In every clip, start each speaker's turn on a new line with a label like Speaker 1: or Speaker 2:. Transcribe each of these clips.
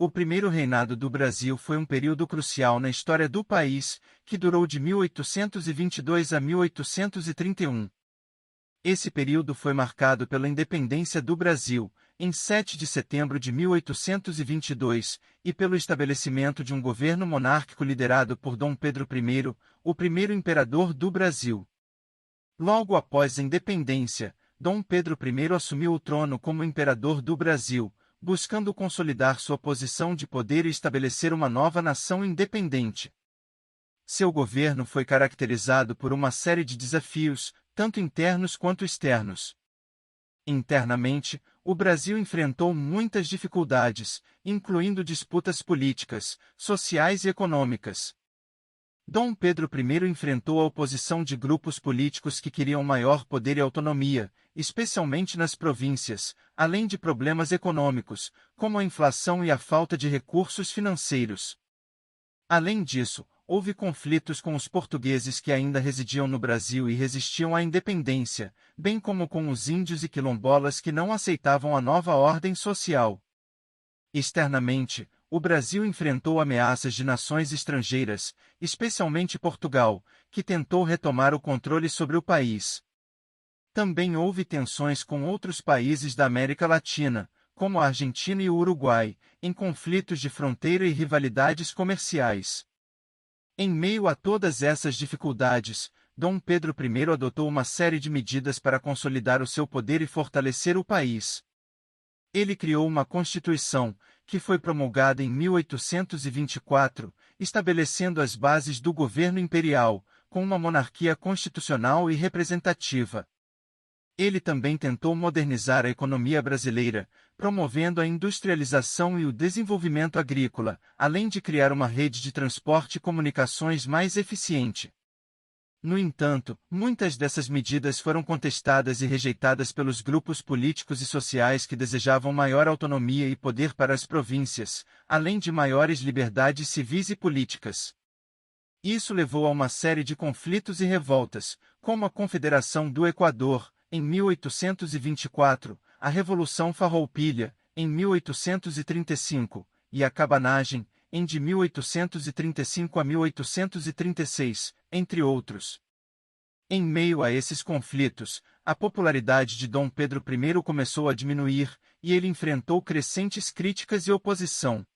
Speaker 1: O primeiro reinado do Brasil foi um período crucial na história do país, que durou de 1822 a 1831. Esse período foi marcado pela independência do Brasil, em 7 de setembro de 1822, e pelo estabelecimento de um governo monárquico liderado por Dom Pedro I, o primeiro imperador do Brasil. Logo após a independência, Dom Pedro I assumiu o trono como imperador do Brasil, buscando consolidar sua posição de poder e estabelecer uma nova nação independente. Seu governo foi caracterizado por uma série de desafios, tanto internos quanto externos. Internamente, o Brasil enfrentou muitas dificuldades, incluindo disputas políticas, sociais e econômicas. Dom Pedro I enfrentou a oposição de grupos políticos que queriam maior poder e autonomia, especialmente nas províncias, além de problemas econômicos, como a inflação e a falta de recursos financeiros. Além disso, houve conflitos com os portugueses que ainda residiam no Brasil e resistiam à independência, bem como com os índios e quilombolas que não aceitavam a nova ordem social. Externamente, o Brasil enfrentou ameaças de nações estrangeiras, especialmente Portugal, que tentou retomar o controle sobre o país. Também houve tensões com outros países da América Latina, como a Argentina e o Uruguai, em conflitos de fronteira e rivalidades comerciais. Em meio a todas essas dificuldades, Dom Pedro I adotou uma série de medidas para consolidar o seu poder e fortalecer o país. Ele criou uma Constituição, que foi promulgada em 1824, estabelecendo as bases do governo imperial, com uma monarquia constitucional e representativa. Ele também tentou modernizar a economia brasileira, promovendo a industrialização e o desenvolvimento agrícola, além de criar uma rede de transporte e comunicações mais eficiente. No entanto, muitas dessas medidas foram contestadas e rejeitadas pelos grupos políticos e sociais que desejavam maior autonomia e poder para as províncias, além de maiores liberdades civis e políticas. Isso levou a uma série de conflitos e revoltas, como a Confederação do Equador, em 1824, a Revolução Farroupilha, em 1835, e a Cabanagem, em de 1835 a 1836, entre outros. Em meio a esses conflitos, a popularidade de Dom Pedro I começou a diminuir, e ele enfrentou crescentes críticas e oposição.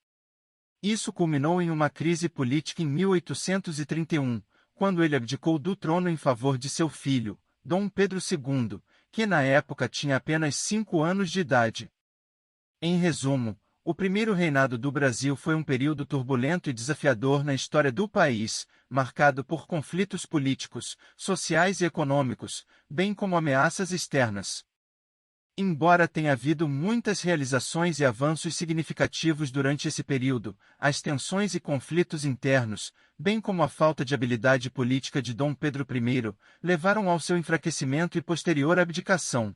Speaker 1: Isso culminou em uma crise política em 1831, quando ele abdicou do trono em favor de seu filho, Dom Pedro II, que na época tinha apenas 5 anos de idade. Em resumo, o primeiro reinado do Brasil foi um período turbulento e desafiador na história do país, marcado por conflitos políticos, sociais e econômicos, bem como ameaças externas. Embora tenha havido muitas realizações e avanços significativos durante esse período, as tensões e conflitos internos, bem como a falta de habilidade política de Dom Pedro I, levaram ao seu enfraquecimento e posterior abdicação.